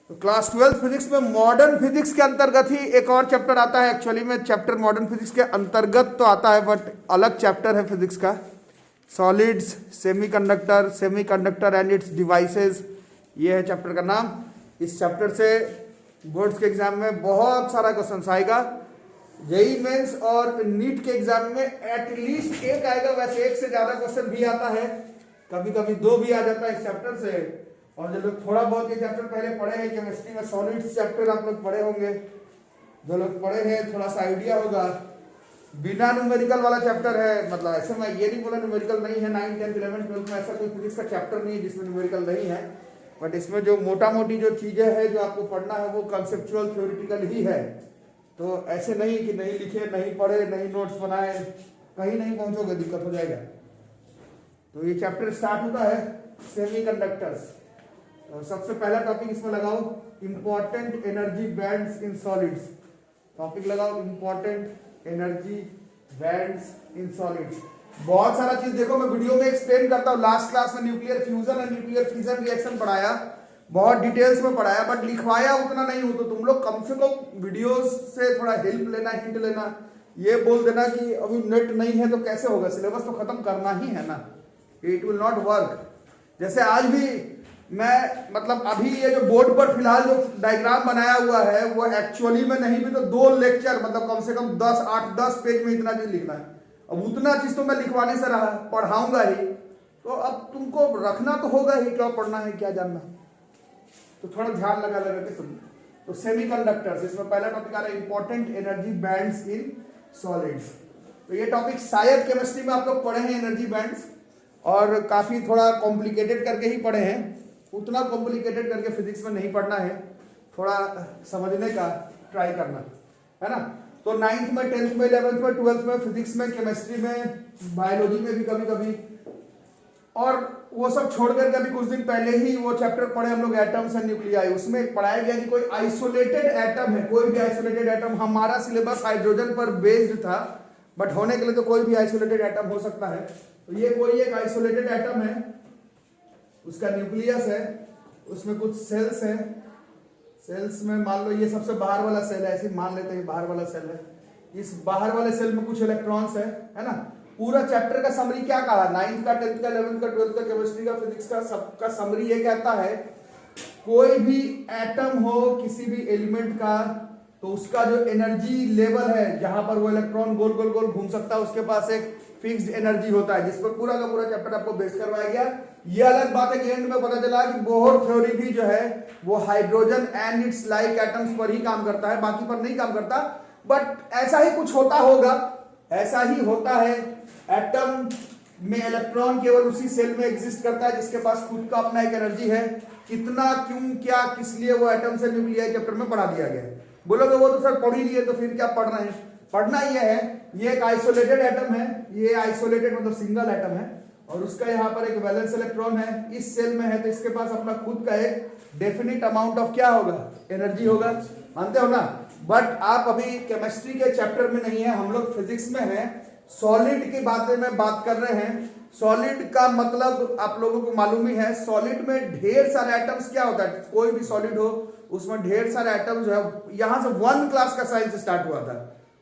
तो class 12 physics में modern physics के अंतर्गत ही एक और चैप्टर आता है। एक्चुअली में चैप्टर मॉडर्न फिजिक्स के अंतर्गत तो आता है, बट अलग चैप्टर है फिजिक्स का, solids, semiconductor and it's devices, ये है चैप्टर का नाम। इस चैप्टर से बोर्ड्स के एग्जाम में बहुत सारा क्वेश्चन आएगा। जेई मेंस और नीट के एग्जाम में एटलीस्ट एक आएगा, वैसे एक से ज्यादा क्वेश्चन भी आता है, कभी कभी दो भी आ जाता है इस चैप्टर से। और जो लोग थोड़ा बहुत ये चैप्टर पहले पढ़े हैं, केमिस्ट्री में सॉलिड्स चैप्टर आप लोग पढ़े होंगे, जो लोग पढ़े हैं थोड़ा सा आइडिया होगा। बिना न्यूमेरिकल वाला चैप्टर है, मतलब ऐसे मैं ये नहीं बोला न्यूमेरिकल नहीं है। 9, 10, 11, 12 में ऐसा कोई फिजिक्स का चैप्टर नहीं है जिसमें न्यूमेरिकल नहीं है, बट इसमें जो मोटा मोटी जो चीजें हैं जो आपको पढ़ना है वो कंसेप्चुअल थ्योरेटिकल ही है। तो ऐसे नहीं कि नहीं लिखे, नहीं पढ़े, नहीं नोट्स बनाए, कहीं नहीं पहुंचोगे, दिक्कत हो जाएगा। तो ये चैप्टर स्टार्ट होता है सेमीकंडक्टर्स। सबसे पहला टॉपिक इसमें लगाओ important energy bands in solids. Topic लगाओ important energy bands in solids. बहुत सारा चीज देखो, मैं वीडियो में एक्सप्लेन करता हूँ। लास्ट क्लास में न्यूक्लियर फ्यूजन और न्यूक्लियर फिजन रिएक्शन पढ़ाया, बहुत डिटेल्स में पढ़ाया, बट लिखवाया उतना नहीं हो। तो तुम लोग कम से कम वीडियोस से थोड़ा हेल्प लेना, हिंट लेना। ये बोल देना कि अभी नेट नहीं है तो कैसे होगा, सिलेबस तो खत्म करना ही है ना, इट विल नॉट वर्क। जैसे आज भी मैं मतलब अभी ये जो बोर्ड पर फिलहाल जो डायग्राम बनाया हुआ है वो एक्चुअली में नहीं भी तो 2 लेक्चर, मतलब कम से कम 8-10 पेज में इतना चीज लिखना है। अब उतना चीज तो मैं लिखवाने से रहा, पढ़ाऊंगा ही, तो अब तुमको रखना तो होगा ही, क्या पढ़ना है क्या जानना, तो थोड़ा ध्यान लगा के सुन। तो सेमीकंडक्टर्स, इसमें पहला टॉपिक आ रहा है important energy bands in solids. तो ये टॉपिक शायद केमिस्ट्री में आप लोग पढ़े हैं एनर्जी बैंड्स, और काफी थोड़ा कॉम्प्लिकेटेड करके ही पढ़े हैं। उतना कॉम्प्लिकेटेड करके फिजिक्स में नहीं पढ़ना है, थोड़ा समझने का ट्राई करना है ना। तो 9th में, 10th में, 11th में, 12th में, फिजिक्स में, केमिस्ट्री में, बायोलॉजी में भी कभी कभी, और वो सब छोड़ करके अभी कुछ दिन पहले ही वो चैप्टर पढ़े हम लोग एटम्स एंड न्यूक्लियाई। उसमें पढ़ाया गया कि कोई आइसोलेटेड एटम है, कोई भी आइसोलेटेड एटम। हमारा सिलेबस हाइड्रोजन पर बेस्ड था, बट होने के लिए तो कोई भी आइसोलेटेड एटम हो सकता है। तो ये कोई एक आइसोलेटेड एटम है, उसका न्यूक्लियस है, उसमें कुछ सेल्स हैं। सेल्स में मान लो ये सबसे बाहर वाला सेल है, ऐसे मान लेते हैं बाहर वाला सेल है। इस बाहर वाले सेल में कुछ इलेक्ट्रॉन्स है ना। पूरा चैप्टर का समरी क्या कहा, 9th का, 10th का, 11th का, 12th का, केमिस्ट्री का, फिजिक्स का, सबका समरी ये कहता है कोई भी एटम हो किसी भी एलिमेंट का, तो उसका जो एनर्जी लेवल है जहां पर वो इलेक्ट्रॉन गोल गोल गोल घूम सकता है, उसके पास एक फिक्स्ड एनर्जी होता है, जिस पर पूरा का पूरा चैप्टर आपको बेस करवाया गया। ये अलग बात है कि एंड में पता चला कि बोहर थ्योरी भी जो है वो hydrogen and it's like atoms पर ही काम करता है, बाकी पर नहीं काम करता। बट ऐसा ही कुछ होता होगा, ऐसा ही होता है। एटम में इलेक्ट्रॉन केवल उसी सेल में एग्जिस्ट करता है जिसके पास खुद का अपना एक एनर्जी है। कितना, क्यों, क्या, किस लिए, वो एटम से न्यूक्लियाई चैप्टर में पढ़ा दिया गया है। बोलोगे वो तो सर पढ़ ही लिए, तो फिर क्या पढ़ रहे हैं। पढ़ना ये है, ये एक आइसोलेटेड एटम है, ये आइसोलेटेड मतलब सिंगल एटम है, और उसका यहाँ पर एक वैलेंस इलेक्ट्रॉन है, इस सेल में है, तो इसके पास अपना खुद का एक डेफिनिट अमाउंट ऑफ क्या होगा, एनर्जी होगा, मानते हो ना। बट आप अभी केमिस्ट्री के चैप्टर में नहीं है, हम लोग फिजिक्स में है, सॉलिड की बातें में बात कर रहे हैं। सॉलिड का मतलब आप लोगों को मालूम ही है, सॉलिड में ढेर सारे एटम्स क्या होता है, कोई भी सॉलिड हो उसमें ढेर सारे एटम्स जो है। यहां से 1 क्लास का साइंस स्टार्ट हुआ था,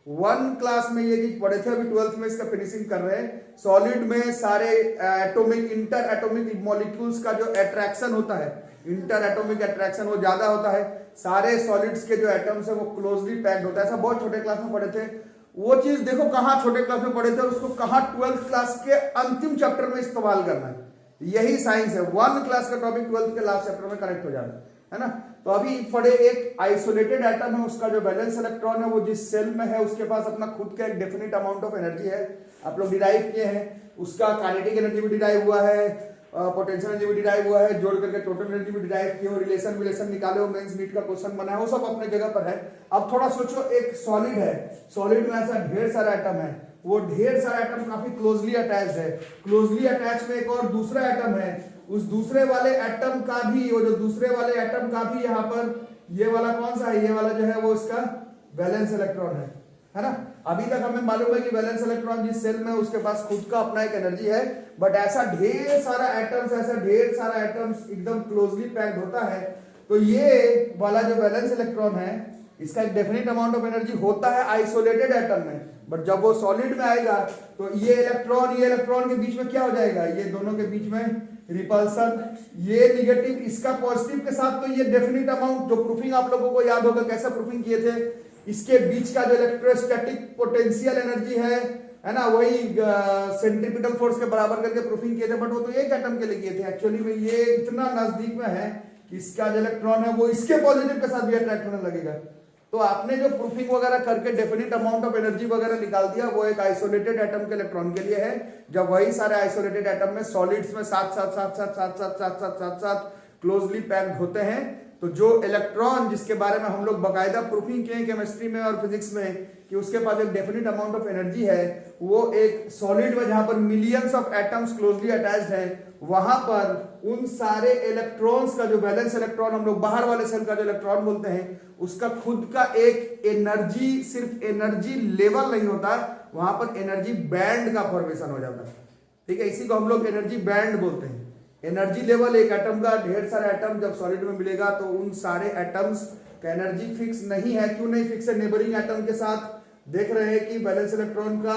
1 क्लास में ये चीज पढ़े थे, अभी 12th में इसका फिनिशिंग कर रहे हैं। सॉलिड में सारे एटॉमिक, इंटर एटॉमिक मॉलिक्यूल्स का जो अट्रैक्शन होता है, इंटर एटॉमिक अट्रैक्शन वो ज्यादा होता है। सारे सॉलिड्स के जो एटम्स है वो क्लोजली पैक्ड होता है, ऐसा बहुत छोटे क्लास में पढ़े थे। वो चीज देखो कहां छोटे क्लास में पढ़े थे, उसको कहां 12th क्लास के अंतिम चैप्टर में इस्तेमाल करना है। यही साइंस है, 1 क्लास का टॉपिक 12th के लास्ट चैप्टर में कनेक्ट हो जाना है ना। तो अभी पढ़े एक आइसोलेटेड एटम है, उसका जो वैलेंस इलेक्ट्रॉन है वो जिस सेल में है उसके पास अपना खुद का एक डेफिनिट अमाउंट ऑफ एनर्जी है। आप लोग डिराइव किए हैं, उसका काइनेटिक एनर्जी भी डिराइव हुआ है, पोटेंशियल एनर्जी भी डिराइव हुआ है, जोड़ करके टोटल एनर्जी भी डिराइव किए हो, रिलेशन निकाले हो, मेंस नीट का क्वेश्चन बना है, वो सब अपने जगह पर है। अब थोड़ा सोचो, एक सॉलिड है, सॉलिड में ऐसा ढेर सारा एटम है, वो ढेर सारा एटम काफी क्लोजली अटैच्ड है। क्लोजली अटैच में एक और दूसरा एटम है, उस दूसरे वाले एटम का भी, वो जो दूसरे वाले एटम का भी यहाँ पर ये वाला कौन सा है, ये वाला जो है वो इसका वैलेंस इलेक्ट्रॉन है ना। अभी तक हमें मालूम है कि वैलेंस इलेक्ट्रॉन जिस सेल में उसके पास खुद का अपना एक एनर्जी है, बट ऐसा ढेर सारा एटम्स, ऐसा ढेर सारा एटम्स एकदम क्लोजली पैक्ड होता है, तो ये वाला जो वैलेंस इलेक्ट्रॉन है इसका एक डेफिनेट अमाउंट ऑफ एनर्जी होता है आइसोलेटेड एटम में, बट जब वो सॉलिड में आएगा तो ये इलेक्ट्रॉन के बीच में क्या हो जाएगा, ये दोनों के बीच में रिपल्सन, ये निगेटिव इसका पॉजिटिव के साथ, तो ये डेफिनेट अमाउंट, जो प्रूफिंग आप लोगों को याद होगा कैसे प्रूफिंग किए थे, इसके बीच का जो इलेक्ट्रोस्टैटिक पोटेंशियल एनर्जी है ना, वही सेंट्रीपिटल फोर्स के बराबर करके प्रूफिंग किए थे, बट वो तो एक एटम के लिए किए थे। एक्चुअली में ये इतना नजदीक में है कि इसका जो इलेक्ट्रॉन है वो इसके पॉजिटिव के साथ भी अट्रैक्ट होने लगेगा। तो आपने जो प्रूफिंग वगैरह करके डेफिनेट अमाउंट ऑफ एनर्जी वगैरह निकाल दिया, वो एक आइसोलेटेड एटम के इलेक्ट्रॉन के लिए है। जब वही सारे आइसोलेटेड एटम में सॉलिड्स में साथ साथ क्लोजली पैक्ड होते हैं, तो जो इलेक्ट्रॉन जिसके बारे में हम लोग बाकायदा प्रूफिंग किए केमिस्ट्री में और फिजिक्स में कि उसके पास एक डेफिनेट अमाउंट ऑफ एनर्जी है, वो एक सॉलिड में जहां पर millions of atoms closely attached है, वहां पर उन सारे इलेक्ट्रॉन्स का जो बैलेंस इलेक्ट्रॉन हम लोग बाहर वाले सेल का जो इलेक्ट्रॉन बोलते हैं, उसका खुद का एक एनर्जी, सिर्फ एनर्जी लेवल नहीं होता, वहां पर एनर्जी बैंड का फॉर्मेशन हो जाता है। ठीक है, इसी को हम लोग एनर्जी बैंड बोलते हैं। एनर्जी लेवल एक एटम का, ढेर सारे एटम जब सॉलिड में मिलेगा तो उन सारे एटम्स का एनर्जी फिक्स नहीं है। क्यों नहीं फिक्स है? नेबरिंग एटम के साथ देख रहे हैं कि बैलेंस इलेक्ट्रॉन का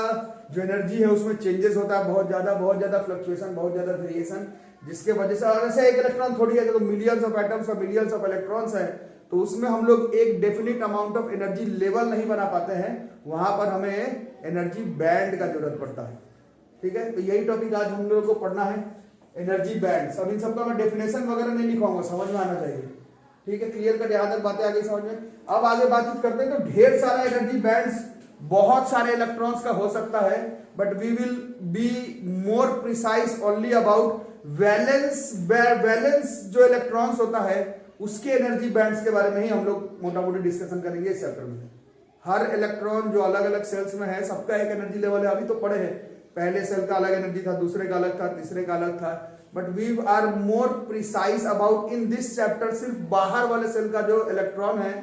जो एनर्जी है उसमें चेंजेस होता है, बहुत ज्यादा फ्लक्चुएशन, बहुत ज्यादा वेरिएशन, जिसके वजह से, और ऐसे एक इलेक्ट्रॉन थोड़ी है, तो मिलियंस ऑफ एटम्स और मिलियंस ऑफ इलेक्ट्रॉन्स है, तो उसमें हम लोग एक definite amount of energy level नहीं बना पाते हैं, वहां पर हमें एनर्जी बैंड का जरूरत पड़ता है। ठीक है, तो यही टॉपिक आज हम लोगों को पढ़ना है, एनर्जी बैंड। सब इन सबका मैं डेफिनेशन वगैरह नहीं लिखवाऊंगा, समझ में आना चाहिए। ठीक है, क्लियर कर, यहाँ तक बातें आगे समझ में। अब आगे बातचीत करते हैं। तो ढेर सारा एनर्जी बैंड्स बहुत सारे इलेक्ट्रॉन्स का हो सकता है, but we will be more precise only about valence जो इलेक्ट्रॉन्स होता है उसके एनर्जी बैंड्स के बारे में ही हम लोग मोटा मोटी डिस्कशन करेंगे इस चैप्टर में। हर इलेक्ट्रॉन जो अलग अलग सेल्स में है, सबका एक एनर्जी लेवल है। अभी तो पढ़े हैं, पहले सेल का अलग एनर्जी था, दूसरे का अलग था, तीसरे का अलग था, but we are more precise about in this chapter सिर्फ बाहर वाले सेल का जो इलेक्ट्रॉन है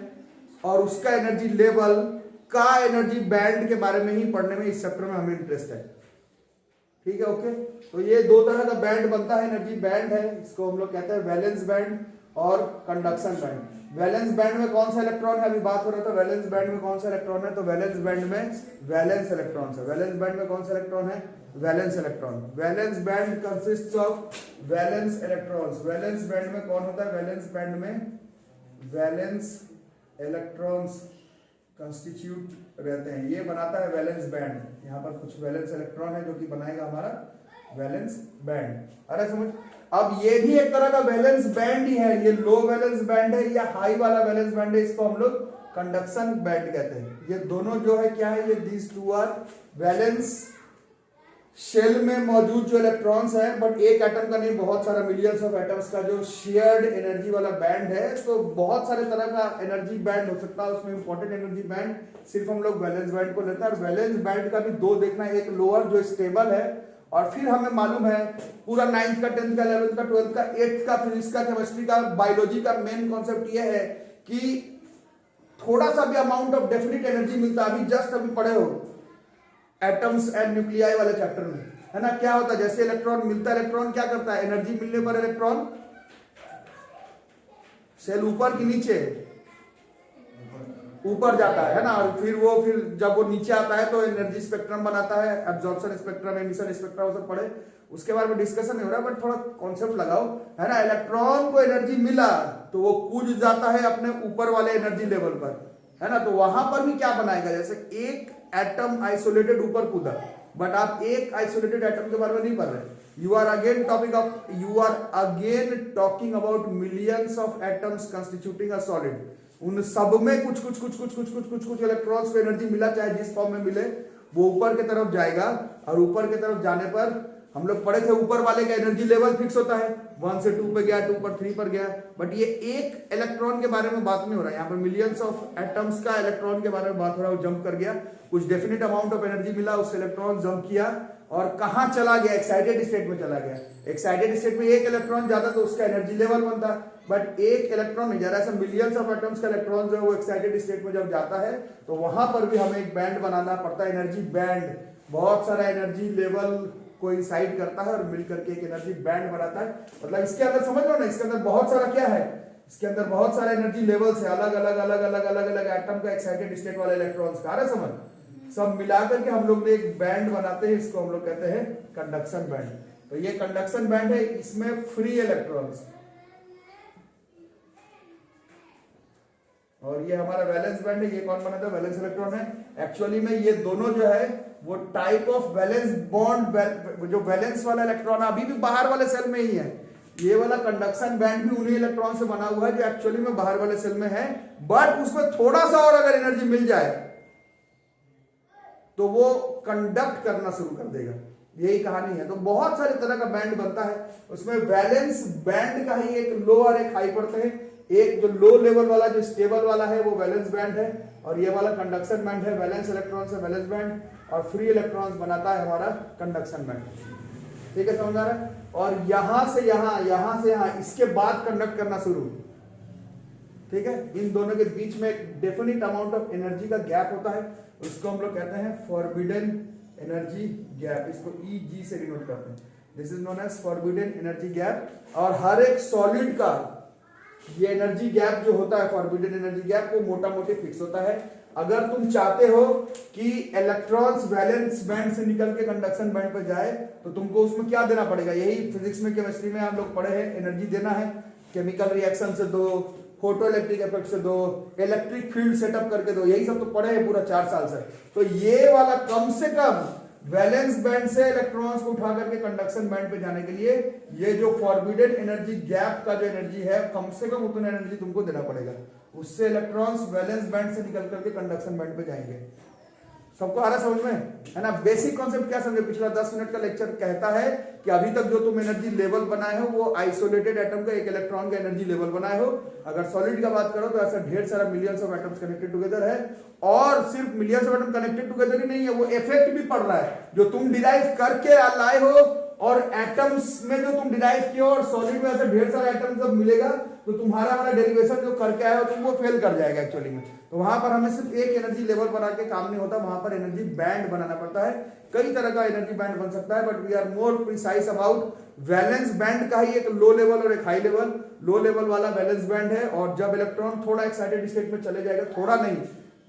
और उसका एनर्जी लेवल का एनर्जी बैंड के बारे में ही पढ़ने में इस चैप्टर में हमें इंटरेस्ट है। ठीक है, ओके। तो ये दो तरह का बैंड बनता है, एनर्जी बैंड है, इसको हम लोग कहते हैं वैलेंस बैंड और कंडक्शन बैंड। वैलेंस बैंड में कौन सा इलेक्ट्रॉन है, अभी बात हो रहा था वैलेंस बैंड में कौन सा इलेक्ट्रॉन है, तो वैलेंस बैंड में वैलेंस इलेक्ट्रॉन है। वैलेंस बैंड में कौन सा इलेक्ट्रॉन है, valence electron. Valence band consists of valence electrons. Valence band में कौन होता है, वैलेंस बैंड में वैलेंस इलेक्ट्रॉन्स कंस्टिट्यूट रहते हैं, ये बनाता है वैलेंस बैंड। यहाँ पर कुछ वैलेंस इलेक्ट्रॉन है जो कि बनाएगा हमारा वैलेंस बैंड। अरे समझ, अब ये भी एक तरह का वैलेंस बैंड ही है, ये लो वैलेंस बैंड है या हाई वाला वैलेंस बैंड है, इसको हम लोग कंडक्शन बैंड कहते हैं। ये दोनों जो है क्या है, ये these two are valence shell में मौजूद जो इलेक्ट्रॉन्स हैं, बट एक एटम का नहीं, बहुत सारा मिलियंस ऑफ एटम्स का जो शेयर्ड एनर्जी वाला बैंड है। तो बहुत सारे तरह का एनर्जी बैंड हो सकता है, उसमें इंपॉर्टेंट एनर्जी बैंड सिर्फ हम लोग वैलेंस बैंड को लेते हैं। और वैलेंस बैंड का भी दो देखना है, एक लोअर जो स्टेबल है, और फिर हमें मालूम है पूरा 9th का 10th का 11th का 12th का 8th का फिजिक्स का केमिस्ट्री का बायोलॉजी का मेन कॉन्सेप्ट ये है कि थोड़ा सा भी अमाउंट ऑफ डेफिनेट एनर्जी मिलता है। अभी जस्ट अभी पढ़े हो एटम्स एंड न्यूक्लियाई वाले चैप्टर में, है ना, क्या होता है, जैसे इलेक्ट्रॉन मिलता है, इलेक्ट्रॉन क्या करता है, एनर्जी मिलने पर इलेक्ट्रॉन सेल ऊपर की नीचे ऊपर जाता है ना, और फिर जब वो नीचे आता है तो एनर्जी स्पेक्ट्रम बनाता है, एब्जॉर्प्शन स्पेक्ट्रम, एमिशन स्पेक्ट्रम, वो सब पढ़े, उसके बारे में डिस्कशन नहीं हो रहा, बट थोड़ा कॉन्सेप्ट लगाओ, है ना। इलेक्ट्रॉन को एनर्जी मिला तो वो कूद जाता है अपने ऊपर वाले एनर्जी लेवल पर, है ना, तो वहां पर भी क्या बनाएगा, जैसे एक एटम आइसोलेटेड ऊपर कूदा, बट आप एक आइसोलेटेड एटम के बारे में नहीं पढ़ रहे। You are again talking about millions of atoms constituting a solid. उन सब में कुछ इलेक्ट्रॉन्स को एनर्जी मिला, चाहे जिस फॉर्म में मिले, वो ऊपर की तरफ जाएगा, और ऊपर की तरफ जाने पर हम लोग पढ़े थे ऊपर वाले का एनर्जी लेवल फिक्स होता है, 1 से 2 पे गया, 2 पर 3 पर गया, बट ये एक इलेक्ट्रॉन के बारे में बात नहीं हो रहा है, यहाँ पर मिलियंस ऑफ एटम्स का इलेक्ट्रॉन के बारे में बात हो रहा है। वो जंप कर गया, कुछ डेफिनेट अमाउंट ऑफ एनर्जी मिला, उस इलेक्ट्रॉन जंप किया और कहां चला गया, एक्साइटेड स्टेट में चला गया। एक्साइटेड स्टेट में एक इलेक्ट्रॉन ज्यादा तो उसका एनर्जी लेवल बनता, बट एक इलेक्ट्रॉन नहीं जा रहा, ऐसा मिलियंस ऑफ एटम्स का इलेक्ट्रॉन जो है वो एक्साइटेड स्टेट में जब जाता है तो वहां पर भी हमें एक बैंड बनाना पड़ता है, एनर्जी बैंड। बहुत सारा एनर्जी लेवल को इंसाइड करता है और मिलकर के एक एनर्जी बैंड बनाता है। मतलब इसके अंदर समझ लो ना, इसके अंदर बहुत सारा क्या है, इसके अंदर बहुत सारे एनर्जी लेवल्स है, अलग अलग अलग अलग अलग अलग एटम का एक्साइटेड स्टेट वाले इलेक्ट्रॉन्स का, आ रहा है समझ? सब मिलाकर के हम लोग ने एक बैंड बनाते हैं, इसको हम लोग कहते हैं कंडक्शन बैंड। तो ये कंडक्शन बैंड है, इसमें फ्री इलेक्ट्रॉन्स, और ये हमारा वैलेंस बैंड है। ये कौन बनाता है? वैलेंस इलेक्ट्रॉन है। एक्चुअली में ये दोनों जो है वो टाइप ऑफ वैलेंस बॉन्ड, जो वैलेंस वाला इलेक्ट्रॉन है अभी भी बाहर वाले सेल में ही है। ये वाला कंडक्शन बैंड भी उन्हीं इलेक्ट्रॉन से बना हुआ है जो एक्चुअली में बाहर वाले सेल में है, बट उसमें थोड़ा सा और अगर एनर्जी मिल जाए तो वो कंडक्ट करना शुरू कर देगा। यही कहानी है। तो बहुत सारे तरह का बैंड बनता है, उसमें वैलेंस बैंड का ही एक लो और एक हाई पड़ते हैं। एक जो लो लेवल वाला जो स्टेबल वाला है वो वैलेंस बैंड है, और ये वाला कंडक्शन बैंड है। वैलेंस इलेक्ट्रॉन से वैलेंस बैंड और फ्री इलेक्ट्रॉन्स बनाता है हमारा कंडक्शन बैंड। ठीक है, समझ आ रहा है? और यहां से यहां इसके बाद कंडक्ट करना शुरू। ठीक है, इन दोनों के बीच में एक डेफिनिट अमाउंट ऑफ एनर्जी का गैप होता है, उसको हम लोग कहते हैं फॉरबिडन एनर्जी गैप। इसको EG से डिनोट करते हैं। This is known as forbidden energy gap. और हर एक सॉलिड का ये एनर्जी गैप जो होता है, फॉरबिडन एनर्जी गैप, वो मोटा मोटी फिक्स होता है। अगर तुम चाहते हो कि इलेक्ट्रॉन्स वैलेंस बैंड से निकल के कंडक्शन बैंड पर जाए तो तुमको उसमें क्या देना पड़ेगा? यही फिजिक्स में, केमिस्ट्री में हम लोग पढ़े हैं, एनर्जी देना है। केमिकल रिएक्शन से दो, फोटो इलेक्ट्रिक इफेक्ट से दो, इलेक्ट्रिक फील्ड सेटअप करके दो, यही सब तो पढ़े हैं पूरा 4 साल से। तो ये वाला कम से कम वैलेंस बैंड से इलेक्ट्रॉन्स को उठा करके कंडक्शन बैंड पे जाने के लिए ये जो फॉरबिडन एनर्जी गैप का जो एनर्जी है, कम से कम उतना एनर्जी तुमको देना पड़ेगा। उससे इलेक्ट्रॉन्स वैलेंस बैंड से निकल करके कंडक्शन बैंड पे जाएंगे। सबको आ रहा समझ में, है ना? बेसिक कॉन्सेप्ट क्या समझे? पिछला 10 मिनट का लेक्चर कहता है कि अभी तक जो तुम एनर्जी लेवल बनाए हो वो आइसोलेटेड एटम का एक इलेक्ट्रॉन का एनर्जी लेवल बनाए हो। अगर सॉलिड का बात करो तो ऐसा ढेर सारा millions of atoms connected together है, और सिर्फ millions of atom connected together ही नहीं है, वो इफेक्ट भी पड़ रहा है जो तुम डिराइव करके लाए हो, और एटम्स में जो तुम डिराइव किए हो और सॉलिड में ऐसे ढेर सारा एटम जब मिलेगा तो तुम्हारा वाला डेरिवेशन जो करके आए हो तुम वो फेल कर जाएगा एक्चुअली में। तो वहां पर हमें सिर्फ एक एनर्जी लेवल बना के काम नहीं होता, वहां पर एनर्जी बैंड बनाना पड़ता है। कई तरह का एनर्जी बैंड बन सकता है, but we are more precise about valence band का ही एक लो लेवल और एक हाई लेवल। लो लेवल वाला वैलेंस बैंड है, और जब इलेक्ट्रॉन थोड़ा एक्साइटेड स्टेट में चले जाएगा, थोड़ा नहीं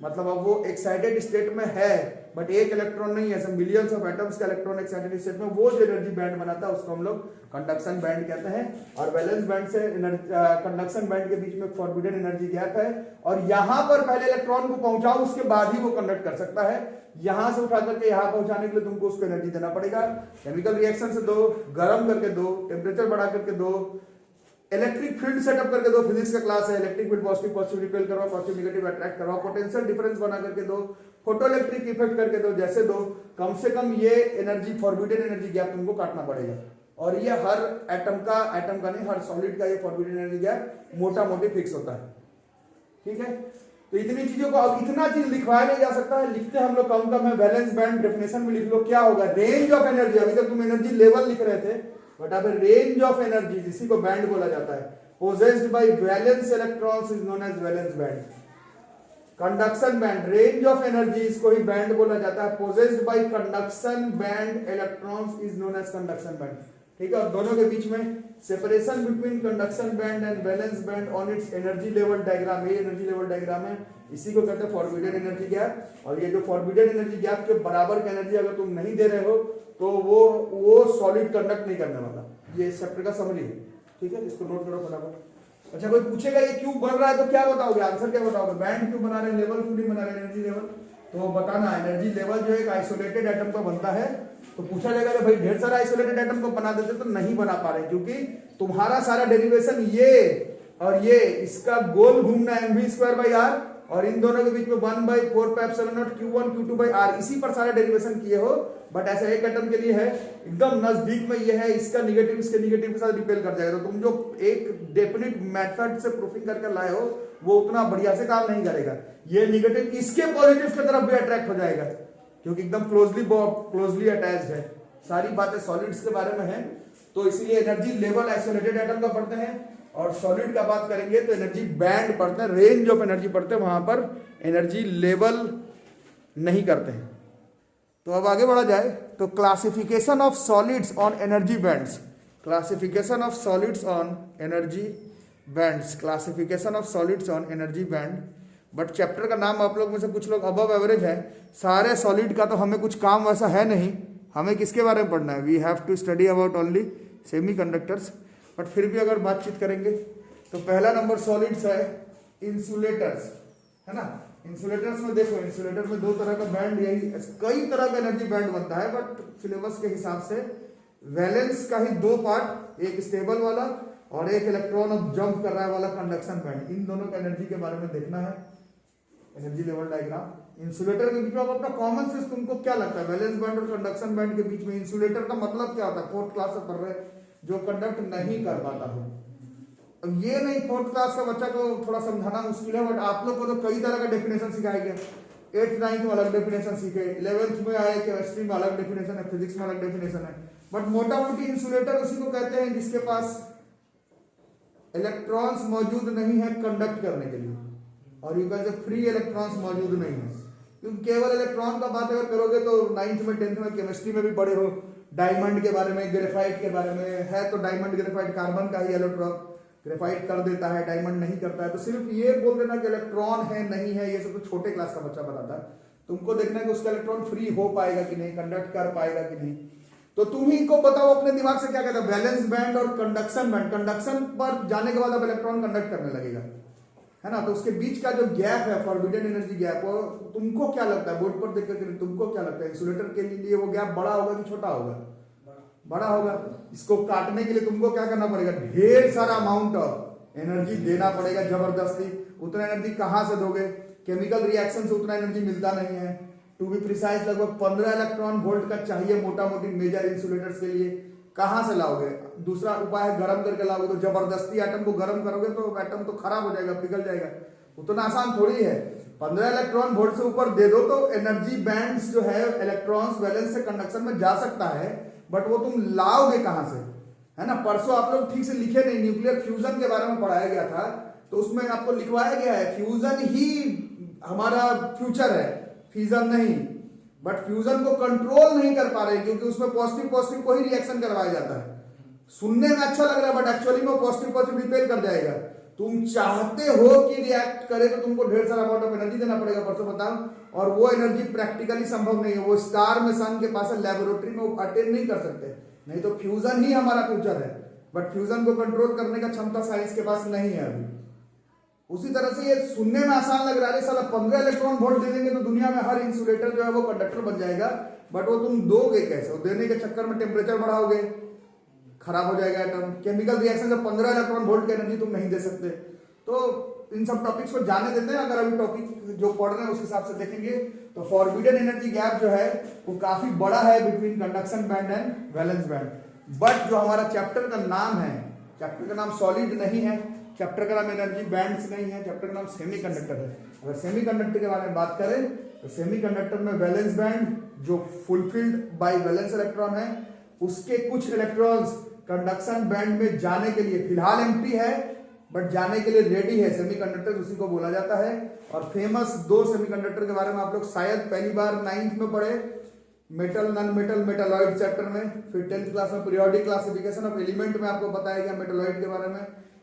मतलब अब वो एक्साइटेड स्टेट में है बट एक इलेक्ट्रॉन नहीं है, मिलियंस ऑफ एटम्स का इलेक्ट्रॉन एक्साइटेड स्टेट में, वो जो एनर्जी बैंड बनाता है उसको हम लोग कंडक्शन बैंड कहते हैं। और वैलेंस बैंड से कंडक्शन बैंड के बीच में फॉरबिडन एनर्जी गैप है, और यहां पर पहले इलेक्ट्रॉन को पहुंचाओ उसके बाद ही वो कंडक्ट कर सकता है। यहां से उठा करके यहां पहुंचाने के लिए तुमको उसको एनर्जी देना पड़ेगा। केमिकल रिएक्शन से दो, गर्म करके दो, टेम्परेचर बढ़ा करके दो, इलेक्ट्रिक फील्ड सेटअप करके दो। फिजिक्स का क्लास है, electric field positive positive repel करवाओ, पॉजिटिव नेगेटिव अट्रैक्ट करवाओ, पोटेंशियल डिफरेंस बना करके दो, फोटो इलेक्ट्रिक इफेक्ट करके दो, जैसे दो। कम से कम ये एनर्जी फॉरबिडन एनर्जी गैप तुमको काटना पड़ेगा, और ये हर एटम का नहीं, हर सॉलिड का ये फॉरबिडन एनर्जी गैप मोटा मोटी फिक्स होता है। ठीक है, तो इतनी चीजों को, अब इतना चीज लिखवाया नहीं जा सकता है, लिखते हम लोग कम है। बैलेंस बैंड डेफिनेशन में लिख लो, क्या होगा? Range of energy. अभी तक तुम एनर्जी लेवल लिख रहे थे, बट अब रेंज ऑफ एनर्जी, इसी को बैंड बोला जाता है, possessed by valence electrons is known as valence band। Conduction band, range of energy, इसको ही बैंड बोला जाता है। possessed by conduction band electrons is known as conduction band। ठीक है, और दोनों के बीच में separation between conduction band and valence band on it's energy level diagram, ये एनर्जी लेवल डायग्राम है, इसी को कहते हैं फॉरबिडन एनर्जी गैप। और ये जो फॉरबिडन एनर्जी गैप के बराबर की एनर्जी अगर तुम नहीं दे रहे हो तो वो सॉलिड कंडक्ट नहीं करने वाला। ये इस चैप्टर का समरी है। ठीक है, इसको नोट करो फटाफट। अच्छा, कोई पूछेगा ये क्यों बन रहा है तो क्या बताओगे? आंसर क्या बताओगे? बैंड क्यों बना रहे हैं, लेवल क्यों नहीं बना रहे, एनर्जी लेवल? तो बताना, एनर्जी लेवल जो एक आइसोलेटेड एटम का बनता है, तो पूछा जाएगा कि भाई ढेर सारा आइसोलेटेड एटम को बना देते तो नहीं बना पा रहे, क्योंकि तुम्हारा सारा डेरिवेशन ये और ये, इसका गोल घूमना mv²/r, और इन दोनों के बीच में 1/4πε0 q1 q2/r, इसी पर सारा डेरिवेशन किए हो। बट ऐसा एक एटम के लिए है, एकदम नजदीक में ये है, इसका निगेटिव इसके निगेटिव के साथ रिपेल कर जाएगा। तो तुम जो एक डेफिनिट मेथड से प्रूफिंग करके लाए हो वो उतना बढ़िया से काम नहीं करेगा। ये निगेटिव इसके पॉजिटिव की तरफ भी अट्रैक्ट हो जाएगा, क्योंकि एकदम क्लोजली अटैच्ड है। सारी बातें सॉलिड्स के बारे में है, तो इसलिए एनर्जी लेवल आइसोलेटेड एटम का पढ़ते हैं, और सॉलिड का बात करेंगे तो एनर्जी बैंड पढ़ते हैं, रेंज ऑफ एनर्जी पढ़ते हैं, वहां पर एनर्जी लेवल नहीं करते हैं। तो अब आगे बढ़ा जाए तो classification of solids on energy bands, classification of solids on energy bands, classification of solids on energy band. But chapter का नाम आप लोग में से कुछ लोग अबव एवरेज है, सारे सॉलिड का तो हमें कुछ काम वैसा है नहीं, हमें किसके बारे में पढ़ना है, we have to study about only semiconductors. But फिर भी अगर बातचीत करेंगे तो पहला नंबर सॉलिड्स है इंसुलेटर्स, है ना। इंसुलेटर्स में देखो, इंसुलेटर में दो तरह का बैंड, यही कई तरह का एनर्जी बैंड बनता है, बट सिलेबस के हिसाब से वैलेंस का ही दो पार्ट, एक स्टेबल वाला और एक इलेक्ट्रॉन अब जंप कर रहा है वाला कंडक्शन बैंड। इन दोनों का एनर्जी के बारे में देखना है, एनर्जी लेवल डायग्राम। इंसुलेटर के बीच में अपना कॉमन सेंस तुमको क्या लगता है, वैलेंस बैंड और कंडक्शन बैंड के बीच में इंसुलेटर का मतलब क्या होता है, फोर्थ क्लास से पढ़ रहे, जो कंडक्ट नहीं कर पाता हो। अब ये नहीं फोर्थ क्लास का बच्चा को थोड़ा समझाना मुश्किल है, बट आप लोग को तो कई तरह का डेफिनेशन सिखाया गया। 8th 9th में अलग डेफिनेशन सीखे, 11th में आए केमिस्ट्री में अलग डेफिनेशन है, फिजिक्स में अलग डेफिनेशन है। बट मोटा मोटी इंसुलेटर उसी को कहते हैं जिसके पास इलेक्ट्रॉन्स मौजूद नहीं है कंडक्ट करने के लिए, और you can say free electrons मौजूद नहीं है। क्योंकि केवल इलेक्ट्रॉन का बात अगर करोगे तो 9th में 10th में केमिस्ट्री में भी पढ़े हो, डायमंड के बारे में, ग्रेफाइट के बारे में है, तो डायमंड ग्रेफाइट कार्बन का ही एलोट्रॉप, ग्रेफाइट कर देता है, डायमंड नहीं करता है। तो सिर्फ ये बोल देना कि इलेक्ट्रॉन है नहीं है, ये सब तो छोटे क्लास का बच्चा बताता है। तुमको देखना है कि उसका इलेक्ट्रॉन फ्री हो पाएगा कि नहीं, कंडक्ट कर पाएगा कि नहीं। तो तुम ही को बताओ अपने दिमाग से क्या कहता है, वैलेंस बैंड और कंडक्शन बैंड। कंडक्शन पर जाने के बाद अब इलेक्ट्रॉन कंडक्ट करने लगेगा, है ना। तो उसके बीच का जो गैप है, फॉरबिडन एनर्जी गैप, वो तुमको क्या लगता है, बोर्ड पर देख करके तुमको क्या लगता है, इंसुलेटर के लिए वो गैप बड़ा होगा कि छोटा होगा, बड़ा होगा। इसको काटने के लिए तुमको क्या करना पड़ेगा, ढेर सारा अमाउंट ऑफ एनर्जी देना पड़ेगा, जबरदस्ती। उतना एनर्जी कहां से दोगे, केमिकल रिएक्शन से उतना एनर्जी मिलता नहीं है। टू बी प्रिसाइज लगभग 15 इलेक्ट्रॉन वोल्ट का चाहिए मोटा मोटी मेजर इंसुलेटर्स के लिए। कहां से लाओगे, दूसरा उपाय है गर्म करके लाओगे, तो जबरदस्ती एटम को गर्म करोगे तो एटम तो खराब हो जाएगा, पिघल जाएगा। उतना आसान थोड़ी है। 15 इलेक्ट्रॉन वोल्ट से ऊपर दे दो तो एनर्जी बैंड्स जो है इलेक्ट्रॉन्स वैलेंस से कंडक्शन में जा सकता है, बट वो तुम लाओगे कहां से, है ना। परसों आप लोग ठीक से लिखे नहीं, न्यूक्लियर फ्यूजन के बारे में पढ़ाया गया था, तो उसमें आपको लिखवाया गया है फ्यूजन ही हमारा फ्यूचर है, फ्यूजन नहीं। बट फ्यूजन को कंट्रोल नहीं कर पा रहे क्योंकि उसमें पॉजिटिव पॉजिटिव को ही रिएक्शन करवाया जाता है। सुनने में अच्छा लग रहा है बट एक्चुअली में पॉजिटिव पॉजिटिव रिपेल कर जाएगा। तुम चाहते हो कि रिएक्ट करे तो तुमको ढेर सारा अमाउंट ऑफ एनर्जी देना पड़ेगा, परसों बताऊं। और वो एनर्जी प्रैक्टिकली संभव नहीं है, वो स्टार में सन के पास है, लेबोरेटरी में वो अटेंड नहीं कर सकते। नहीं तो फ्यूजन ही हमारा फ्यूचर है, बट फ्यूजन को कंट्रोल करने का क्षमता साइंस के पास नहीं है अभी। उसी तरह से ये सुनने में आसान लग रहा है, साला 15 इलेक्ट्रॉन वोल्ट दे देंगे तो दुनिया में हर इंसुलेटर जो है वो कंडक्टर बन जाएगा, बट वो तुम दोगे कैसे, वो देने के चक्कर में टेम्परेचर बढ़ाओगे, खराब हो जाएगा एटम। केमिकल रिएक्शन से 15 इलेक्ट्रॉन वोल्ट की एनर्जी तुम नहीं दे सकते। तो इन सब टॉपिक्स को जाने देते हैं, अगर अभी टॉपिक जो पढ़ रहे हैं उस हिसाब से देखेंगे तो फॉरबिडन एनर्जी गैप जो है वो काफी बड़ा है between conduction band and valence band. But जो हमारा चैप्टर का नाम है, चैप्टर का नाम सॉलिड नहीं है, चैप्टर का नाम एनर्जी बैंड्स नहीं है, चैप्टर का नाम सेमीकंडक्टर है। अगर सेमीकंडक्टर के बारे में बात करें तो सेमीकंडक्टर में वैलेंस बैंड जो फुलफिल्ड बाय वैलेंस इलेक्ट्रॉन है, उसके कुछ इलेक्ट्रॉन्स कंडक्शन बैंड में जाने के लिए फिलहाल एम्प्टी है बट जाने के लिए रेडी है, सेमीकंडक्टर उसी को बोला जाता है। और फेमस दो सेमीकंडक्टर के बारे में आप लोग शायद पहली बार 9th में पढ़े, metal non metal metalloid chapter में, फिर 10th क्लास में पीरियोडिक क्लासिफिकेशन ऑफ एलिमेंट में आपको बताया गया मेटालॉइड के बारे में,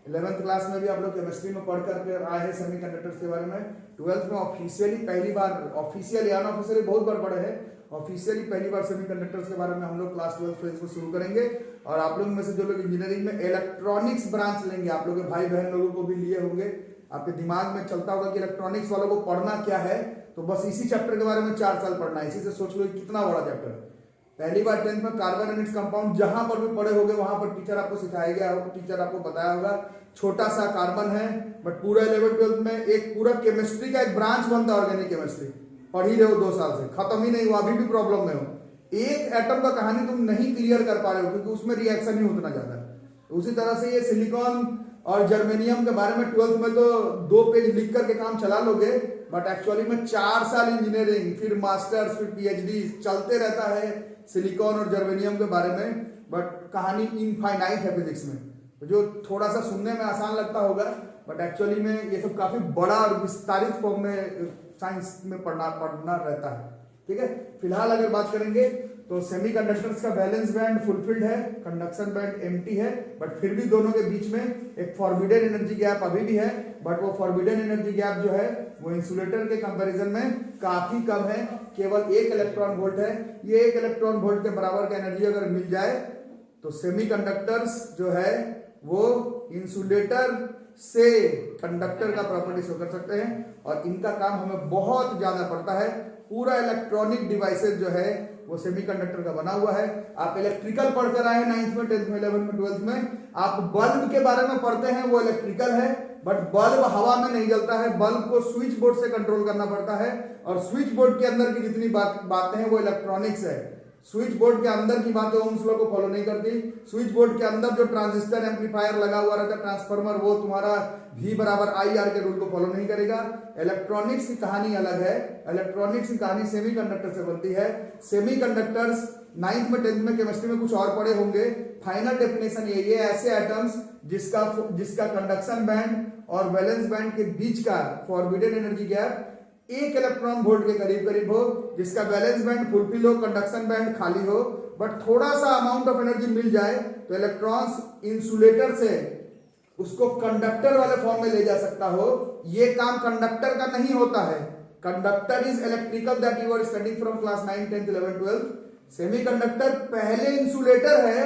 11th क्लास में भी आप लोग केमिस्ट्री में पढ़ करके आए हैं सेमीकंडक्टर्स के बारे में। 12th में ऑफिशियली पहली बार, ऑफिशियली अनऑफिशियली बहुत बार पढ़े हैं, ऑफिशियली पहली बार सेमीकंडक्टर्स के बारे में हम लोग क्लास 12 फेज को शुरू करेंगे। और आप लोग में से जो लोग इंजीनियरिंग में इलेक्ट्रॉनिक्स ब्रांच लेंगे, आप लोग के भाई बहन लोगों को भी लिए होंगे, आपके दिमाग में चलता होगा कि इलेक्ट्रॉनिक्स वालों को पढ़ना क्या है, तो बस इसी चैप्टर के बारे में 4 साल पढ़ना है। इसी से सोच लो कितना बड़ा चैप्टर है। पहली बार 10th में कार्बन एंड इट्स कंपाउंड जहां पर भी पढ़े होंगे वहां पर टीचर आपको सिखाया गया होगा, टीचर आपको बताया होगा छोटा सा कार्बन है, बट पूरा 11th 12th में एक पूरा केमिस्ट्री का एक ब्रांच बनता है, ऑर्गेनिक केमिस्ट्री पढ़ ही रहे हो 2 साल से, खत्म ही नहीं हुआ, अभी भी प्रॉब्लम में हो। एक एटम का कहानी तुम नहीं क्लियर कर पा रहे हो क्योंकि उसमें रिएक्शन ही उतना ज्यादा है। उसी तरह से ये सिलिकॉन और जर्मेनियम के बारे में 12th में तो 2 पेज लिख करके काम चला लोगे, बट एक्चुअली में 4 साल इंजीनियरिंग, फिर मास्टर्स, फिर पीएचडी चलते रहता है सिलिकॉन और जर्मेनियम के बारे में। बट कहानी इनफाइनाइट है फिजिक्स में, जो थोड़ा सा सुनने में आसान लगता होगा, बट एक्चुअली में ये सब काफी बड़ा और विस्तारित फॉर्म में साइंस में पढ़ना रहता है। ठीक है। फिलहाल अगर बात करेंगे तो सेमीकंडक्टर्स का वैलेंस बैंड फुलफिल्ड है, कंडक्शन बैंड एम्प्टी है, बट फिर भी दोनों के बीच में एक फॉरबिडन एनर्जी गैप अभी भी है, बट वो फॉरबिडन एनर्जी गैप जो है वो इंसुलेटर के कंपैरिजन में काफी कम है, केवल 1 इलेक्ट्रॉन वोल्ट है। ये 1 इलेक्ट्रॉन वोल्ट के बराबर का एनर्जी अगर मिल जाए तो सेमीकंडक्टर्स जो है वो इंसुलेटर से कंडक्टर का प्रॉपर्टी शो कर सकते हैं, और इनका काम हमें बहुत ज्यादा पड़ता है। पूरा इलेक्ट्रॉनिक डिवाइसेस जो है वो सेमीकंडक्टर का बना हुआ है। आप इलेक्ट्रिकल पढ़कर आए 9th में, 10th में, 11th में, 12th में, आप बल्ब के बारे में पढ़ते हैं, वो इलेक्ट्रिकल है, बट बल्ब हवा में नहीं जलता है, बल्ब को स्विच बोर्ड से कंट्रोल करना पड़ता है, और स्विच बोर्ड के अंदर की जितनी बातें हैं वो इलेक्ट्रॉनिक्स है। स्विच बोर्ड के अंदर की बातें ओम्स लॉ को फॉलो नहीं करती। स्विच बोर्ड के अंदर जो ट्रांजिस्टर एम्पलीफायर लगा हुआ रहता है, ट्रांसफार्मर, वो तुम्हारा V बराबर IR के रूल को फॉलो नहीं करेगा। इलेक्ट्रॉनिक्स की कहानी अलग है। इलेक्ट्रॉनिक्स की कहानी सेमीकंडक्टर से बनती है। सेमीकंडक्टर्स 9th में, 10th में केमिस्ट्री में कुछ और पढ़े होंगे। फाइनल डेफिनेशन ये ऐसे एटम्स जिसका कंडक्शन बैंड और वैलेंस बैंड के बीच का forbidden energy gap 1 electron volt के करीब करीब हो, जिसका वैलेंस बैंड फुलफिल हो, कंडक्शन बैंड खाली हो, बट थोड़ा सा अमाउंट ऑफ एनर्जी मिल जाए तो इलेक्ट्रॉन्स इंसुलेटर से उसको कंडक्टर वाले फॉर्म में ले जा सकता हो। ये काम कंडक्टर का नहीं होता है। Conductor is electrical that you are studying from class 9, 10, 11, 12। Semiconductor पहले इंसुलेटर है,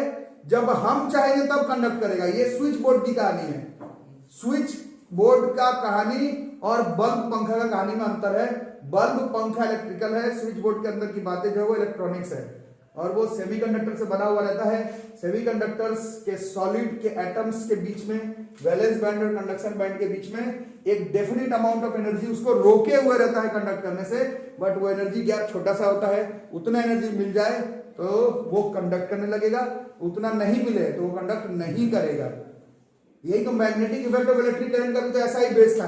जब हम चाहेंगे तब कंडक्ट करेगा। ये स्विच बोर्ड की कहानी है। स्विच बोर्ड का कहानी और बल्ब पंखा का कहानी में अंतर है। बल्ब पंखा इलेक्ट्रिकल है, स्विच बोर्ड के अंदर की बातें जो है वो इलेक्ट्रॉनिक्स है, और वो सेमीकंडक्टर से बना हुआ रहता है। सेमीकंडक्टर्स के सॉलिड के एटम्स के बीच में, वैलेंस बैंड और कंडक्शन बैंड के बीच में एक डेफिनेट अमाउंट ऑफ एनर्जी उसको रोके हुए रहता है कंडक्ट करने से, बट वो एनर्जी गैप छोटा सा होता है। उतना एनर्जी मिल जाए तो वो कंडक्ट करने लगेगा, उतना नहीं मिले तो वो कंडक्ट नहीं करेगा। यही तो magnetic effect of electric current का भी तो ऐसा ही बेस था।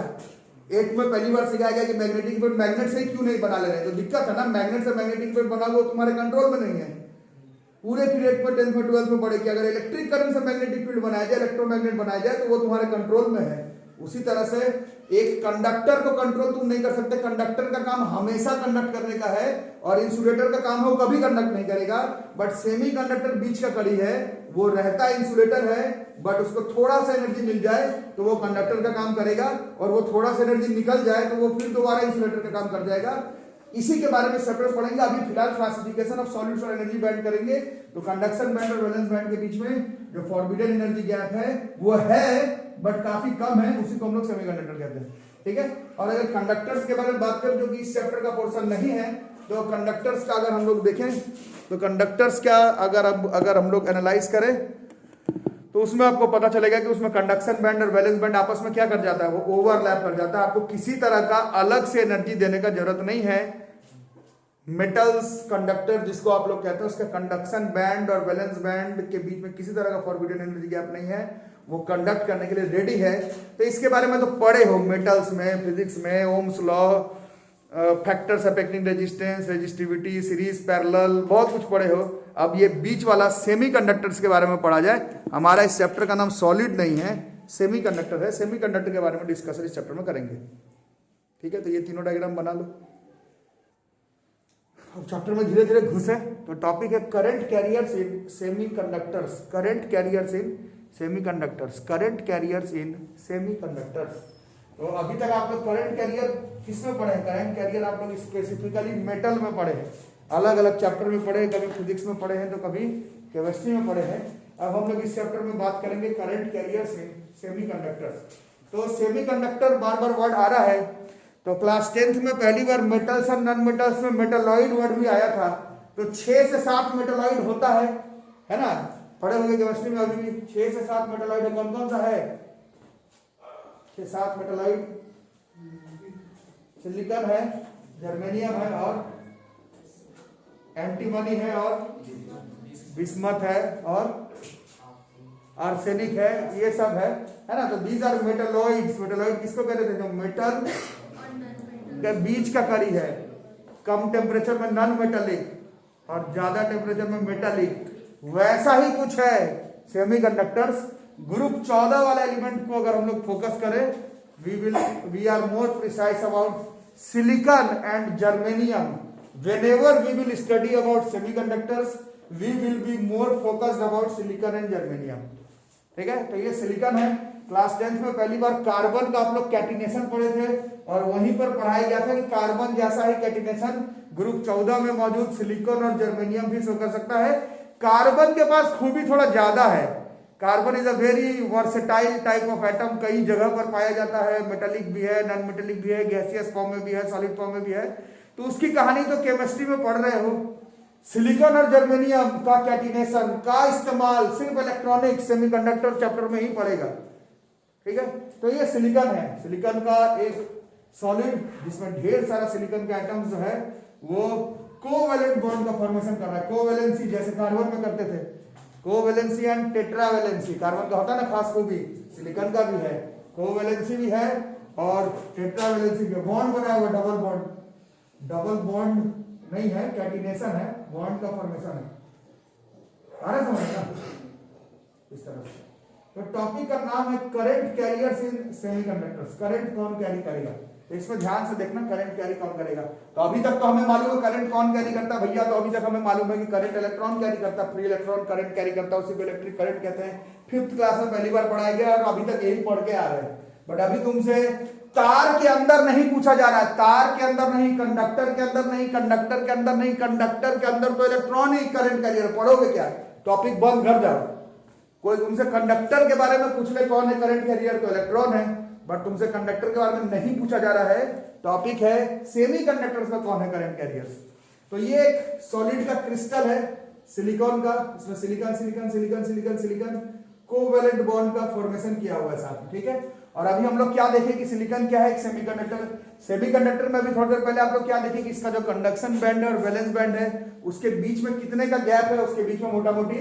8th में पहली बार सिखाया गया कि मैग्नेटिक इफेक्ट मैग्नेट से क्यों नहीं बना ले रहे हैं, तो दिक्कत है ना, मैग्नेट से मैग्नेटिक इफेक्ट बना हुआ तुम्हारे कंट्रोल में नहीं है। पूरे पीरियड में 10th में, 12th में पढ़े कि अगर इलेक्ट्रिक करंट से मैग्नेटिक फील्ड बनाया जाए, इलेक्ट्रोमैग्नेट बनाया जाए, तो वो तुम्हारे कंट्रोल में है। उसी तरह से एक कंडक्टर को कंट्रोल तुम नहीं कर सकते। कंडक्टर का काम हमेशा कंडक्ट करने का है, और इंसुलेटर का काम है वो कभी कंडक्ट नहीं करेगा। बट सेमीकंडक्टर बीच का कड़ी है, वो रहता है इंसुलेटर है, बट उसको थोड़ा सा एनर्जी मिल जाए तो वो कंडक्टर का काम करेगा, और वो थोड़ा सा एनर्जी निकल जाए तो वो फिर दोबारा इंसुलेटर का काम कर जाएगा। इसी के बारे में सेपरेट पढ़ेंगे। अभी फिलहाल क्लासिफिकेशन ऑफ सॉलिड्स और एनर्जी बैंड करेंगे। तो कंडक्शन बैंड और वैलेंस बैंड के बीच में जो फॉरबिडन एनर्जी गैप है वो है, बट काफी कम है, उसी को हम लोग सेमीकंडक्टर कहते हैं। ठीक है। और अगर कंडक्टर्स के बारे में बात करें जो कि इस चैप्टर का पोर्शन नहीं है, तो कंडक्टर्स का अगर हम लोग देखें तो कंडक्टर्स का अगर हम लोग एनालाइज करें तो उसमें आपको पता चलेगा कि उसमें कंडक्शन बैंड और वैलेंस बैंड आपस में क्या कर जाता है, वो ओवरलैप कर जाता है। आपको किसी तरह का अलग से एनर्जी देने का जरूरत नहीं है। मेटल्स कंडक्टर जिसको आप लोग कहते हैं, उसका कंडक्शन बैंड और वैलेंस बैंड के बीच में किसी तरह का फॉरबिडन एनर्जी गैप नहीं है, वो कंडक्ट करने के लिए रेडी है। तो इसके बारे में तो पढ़े हो मेटल्स में, फिजिक्स में, Ohm's law, factors affecting resistance, resistivity, series, parallel, बहुत कुछ पढ़े हो। अब ये बीच वाला सेमीकंडक्टर्स के बारे में पढ़ा जाए। हमारा इस चैप्टर का नाम सॉलिड नहीं है, सेमीकंडक्टर है। सेमीकंडक्टर के बारे में डिस्कशन इस चैप्टर में करेंगे। ठीक है। तो ये तीनों डायग्राम बना लो। अब चैप्टर में धीरे धीरे घुसे तो टॉपिक है करंट कैरियर्स इन सेमीकंडक्टर्स। करंट कैरियर्स इन सेमीकंडक्टर्स। करंट कैरियर्स इन सेमीकंडक्टर्स। तो अभी तक आप लोग करंट कैरियर किसमें पढ़े हैं? करंट कैरियर आप लोग स्पेसिफिकली मेटल में पढ़े हैं, अलग अलग चैप्टर में पढ़े हैं, कभी फिजिक्स में पढ़े हैं तो कभी केमिस्ट्री में पढ़े हैं। अब हम लोग इस चैप्टर में बात करेंगे करंट कैरियर्स इन सेमीकंडक्टर्स। तो सेमीकंडक्टर बार बार वर्ड आ रहा है। तो क्लास 10th में पहली बार मेटल्स और नॉन मेटल्स में मेटलॉइड वर्ड भी आया था। तो 6 से 7 मेटलॉइड होता है ना, पढ़े होंगे केमिस्ट्री में। अभी भी 6 से 7 मेटलॉइड है। कौन कौन सा है? 6-7 मेटलॉइड। सिलिकॉन है, जर्मेनियम है, और एंटीमनी है, और बिस्मथ है, और आर्सेनिक है, ये सब है ना। तो दीज आर मेटलॉइड्स। मेटलॉइड किसको कहते थे? जो मेटल के बीच का कड़ी है। कम टेम्परेचर में नॉन मेटालिक और ज्यादा टेम्परेचर में मेटालिक, वैसा ही कुछ है सेमीकंडक्टर्स। ग्रुप 14 वाला एलिमेंट को अगर हम लोग फोकस करें, we are more precise about silicon and germanium. whenever we will study about semiconductors we will be more focused about silicon and germanium. ठीक है, तो ये सिलिकॉन है। क्लास 10th में पहली बार कार्बन का आप लोग कैटिनेशन पढ़े थे और वहीं पर पढ़ाया गया था कि कार्बन जैसा ही कैटिनेशन ग्रुप 14 में मौजूद सिलिकॉन और जर्मेनियम भी शो कर सकता है। कार्बन के पास खूबी थोड़ा ज्यादा है। Carbon is a very versatile type of atom, कई जगह पर पाया जाता है, मेटेलिक भी है, नॉन मेटेलिक भी है, गैसियस फॉर्म में भी है, सॉलिड फॉर्म में भी है। तो उसकी कहानी तो केमिस्ट्री में पढ़ रहे हो। सिलिकॉन और जर्मेनियम का कैटिनेशन का इस्तेमाल सिर्फ इलेक्ट्रॉनिक सेमीकंडक्टर चैप्टर में ही पड़ेगा। ठीक है, तो ये सिलिकॉन है। सिलिकॉन का एक सॉलिड जिसमें ढेर सारा सिलिकॉन का एटम्स जो है वो कोवेलेंट बॉन्ड का फॉर्मेशन कर रहा है। कोवेलेंसी जैसे कार्बन में करते थे, कोवेलेंसी एंड टेट्रावेलेंसी। कार्बन का होता है ना खास खूबी, सिलिकॉन का भी है, कोवेलेंसी भी है और टेट्रावेलेंसी भी। बॉन्ड बना हुआ डबल बॉन्ड, डबल बॉन्ड नहीं है, कैटिनेशन है, बॉन्ड का फॉर्मेशन है। आ रहा समझ ना इस तरह से। तो टॉपिक का नाम है करंट कैरियर्स इन सेमीकंडक्टर्स। करंट कौन कैरी करेगा, तो इसमें ध्यान से देखना, करंट कैरी कौन करेगा। तो अभी तक तो हमें मालूम है करंट कौन कैरी करता है भैया, तो अभी तक हमें मालूम है कि करंट इलेक्ट्रॉन कैरी करता है, फ्री इलेक्ट्रॉन करंट कैरी करता है, उसी को इलेक्ट्रिक करंट कहते हैं। 5th क्लास में पहली बार पढ़ाया गया और अभी तक यही पढ़ के आ रहे हैं। बट अभी तुमसे तार के अंदर नहीं पूछा जा रहा है, तार के अंदर नहीं, कंडक्टर के अंदर नहीं, कंडक्टर के अंदर नहीं, कंडक्टर के अंदर तो इलेक्ट्रॉन ही करंट कैरियर। पढ़ोगे क्या, टॉपिक बंद कर जाओ। कोई तुमसे कंडक्टर के बारे में पूछ ले कौन है करंट कैरियर, तो इलेक्ट्रॉन है। बट तुमसे कंडक्टर के बारे में नहीं पूछा जा रहा है, टॉपिक है सेमीकंडक्टर्स का कौन है करंट कैरियर्स। तो ये एक सॉलिड का क्रिस्टल है सिलिकॉन का, इसमें silicon silicon silicon silicon silicon covalent bond का फॉर्मेशन किया हुआ है साथ में। ठीक है, और अभी हम लोग क्या देखें कि सिलिकॉन क्या है, एक सेमीकंडक्टर। सेमीकंडक्टर में अभी थोड़ी देर पहले आप लोग क्या देखें कि इसका जो कंडक्शन बैंड है और वैलेंस बैंड है उसके बीच में कितने का गैप है, उसके बीच में मोटा मोटी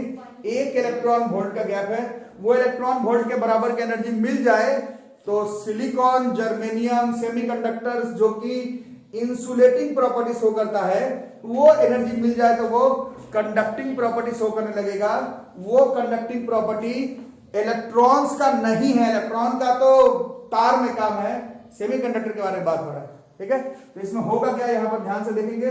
1 इलेक्ट्रॉन वोल्ट का गैप है। वो इलेक्ट्रॉन वोल्ट के बराबर की एनर्जी मिल जाए तो सिलिकॉन जर्मेनियम सेमीकंडक्टर्स जो कि इंसुलेटिंग प्रॉपर्टी शो करता है, वो एनर्जी मिल जाए तो वो कंडक्टिंग प्रॉपर्टी शो करने लगेगा। वो कंडक्टिंग प्रॉपर्टी इलेक्ट्रॉन्स का नहीं है, इलेक्ट्रॉन का तो तार में काम है, सेमीकंडक्टर के बारे में बात हो रहा है। ठीक है, तो इसमें होगा क्या, यहां पर ध्यान से देखेंगे।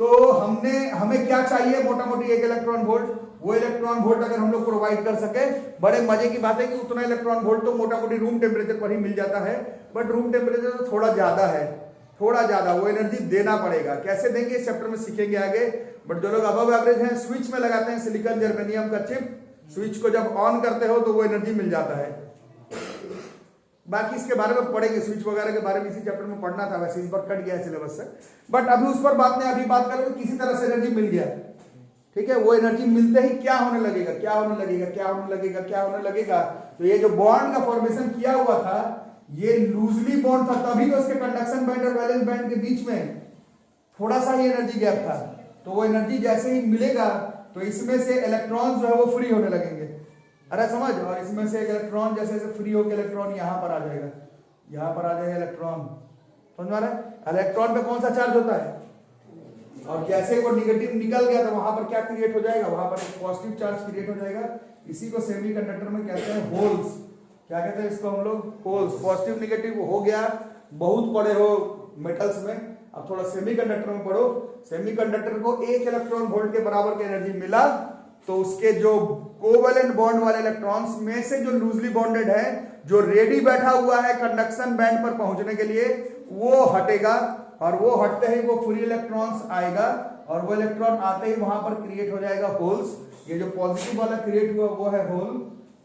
तो हमें क्या चाहिए, मोटा मोटी 1 इलेक्ट्रॉन वोल्ट। वो इलेक्ट्रॉन वोल्ट अगर हम लोग प्रोवाइड कर सके, बड़े मजे की बात है कि उतना इलेक्ट्रॉन वोल्ट तो मोटा मोटी रूम टेम्परेचर पर ही मिल जाता है। बट रूम टेम्परेचर तो थोड़ा ज्यादा है, थोड़ा ज्यादा वो एनर्जी देना पड़ेगा। कैसे देंगे इस चैप्टर में सीखेंगे आगे। बट जो लोग अबव एवरेज हैं, स्विच में लगाते हैं सिलिकॉन जर्मेनियम का चिप, स्विच को जब ऑन करते हो तो वो एनर्जी मिल जाता है। बाकी इसके बारे में पढ़ेंगे, स्विच वगैरह के बारे में इसी चैप्टर में पढ़ना था, वैसे इस बार कट गया है सिलेबस से। बट अभी उस पर बात नहीं, अभी बात करेंगे किसी तरह से एनर्जी मिल गया। ठीक है, वो एनर्जी मिलते ही क्या होने लगेगा, क्या होने लगेगा, क्या होने लगेगा, क्या होने लगेगा। तो ये जो बॉन्ड का फॉर्मेशन किया हुआ था ये लूजली बॉन्ड था, तभी तो उसके कंडक्शन बैंड और वैलेंस बैंड के बीच में थोड़ा सा ही एनर्जी गैप था। तो वो एनर्जी जैसे ही मिलेगा तो इसमें से इलेक्ट्रॉन जो है वो फ्री होने लगेंगे। अरे समझ, और इसमें से इलेक्ट्रॉन जैसे जैसे फ्री होकर इलेक्ट्रॉन यहां पर आ जाएगा, यहां पर आ जाएगा इलेक्ट्रॉन। समझ में आ रहा है, इलेक्ट्रॉन पे कौन सा चार्ज होता है, और जैसे वो निगेटिव निकल गया तो वहां पर क्या क्रिएट हो जाएगा, वहां पर एक पॉजिटिव चार्ज क्रिएट हो जाएगा। इसी को सेमीकंडक्टर में कहते हैं होल्स। क्या कहते हैं इसको हम लोग, होल्स। पॉजिटिव निगेटिव हो गया, बहुत पढ़े हो मेटल्स में, अब थोड़ा सेमीकंडक्टर में पढ़ो। सेमीकंडक्टर को 1 इलेक्ट्रॉन वोल्ट के बराबर की एनर्जी मिला तो उसके जो कोवेलेंट बॉन्ड वाले इलेक्ट्रॉन्स में से जो लूजली बॉन्डेड है, जो रेडी बैठा हुआ है कंडक्शन बैंड पर पहुंचने के लिए, वो हटेगा। और वो हटते ही वो फ्री इलेक्ट्रॉन्स आएगा और वो इलेक्ट्रॉन आते ही वहां पर क्रिएट हो जाएगा होल्स। ये जो पॉजिटिव वाला क्रिएट हुआ वो है होल,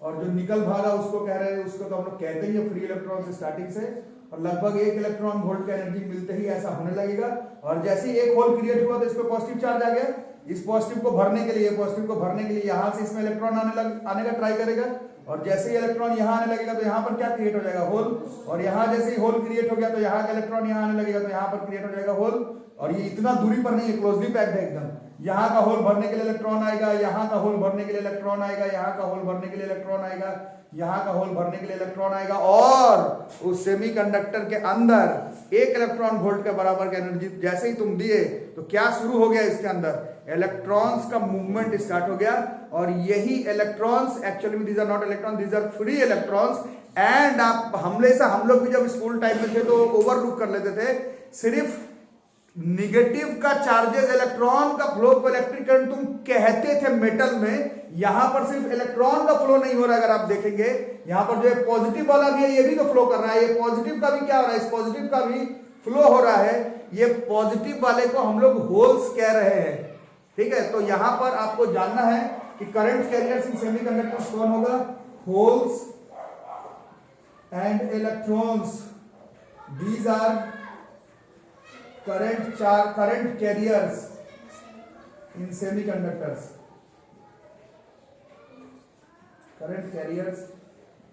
और जो निकल भागा उसको कह रहे हैं, उसको तो हम लोग कहते ही फ्री इलेक्ट्रॉन स्टार्टिंग से। और लगभग 1 इलेक्ट्रॉन वोल्ट का एनर्जी मिलते ही ऐसा होने लगेगा। और जैसे ही एक होल क्रिएट हुआ तो इस पे पॉजिटिव चार्ज आ गया। इस पॉजिटिव को भरने के लिए, पॉजिटिव को भरने के लिए यहां से इसमें इलेक्ट्रॉन आने का ट्राई करेगा। और जैसे ही इलेक्ट्रॉन यहां आने लगेगा तो यहां पर क्या क्रिएट हो जाएगा, होल। और यहां जैसे ही होल क्रिएट हो गया तो यहां का इलेक्ट्रॉन यहां आने लगेगा तो यहां पर क्रिएट हो जाएगा होल। और ये इतना दूरी पर नहीं है, क्लोजली पैक्ड है एकदम। यहां का होल भरने के लिए इलेक्ट्रॉन आएगा, यहां का होल भरने के लिए इलेक्ट्रॉन आएगा, यहां का होल भरने के लिए इलेक्ट्रॉन आएगा, यहां का होल भरने के लिए इलेक्ट्रॉन आएगा। और उस सेमीकंडक्टर के अंदर 1 इलेक्ट्रॉन वोल्ट के बराबर की एनर्जी जैसे ही तुम दिए तो क्या शुरू हो गया, इसके अंदर इलेक्ट्रॉन्स का मूवमेंट स्टार्ट हो गया। और यही इलेक्ट्रॉन्स एक्चुअली में, these are not electron, these are free electrons. And आप हम लोग भी जब स्कूल टाइम में थे तो ओवरलुक कर लेते थे, सिर्फ निगेटिव का चार्जेस इलेक्ट्रॉन का फ्लो को इलेक्ट्रिक करंट तुम कहते थे मेटल में, यहां पर सिर्फ इलेक्ट्रॉन का फ्लो नहीं हो रहा है। अगर आप देखेंगे यहां पर जो है पॉजिटिव वाला भी है, ये भी तो फ्लो कर रहा है। ये पॉजिटिव का भी क्या हो रहा है, इस पॉजिटिव का भी फ्लो हो रहा है। ये पॉजिटिव वाले को हम लोग होल्स कह रहे हैं, ठीक है। तो यहां पर आपको जानना है कि करंट कैरियर्स इन सेमीकंडक्टर्स कौन होगा, holes and electrons. These are current carriers in semiconductors. Current carriers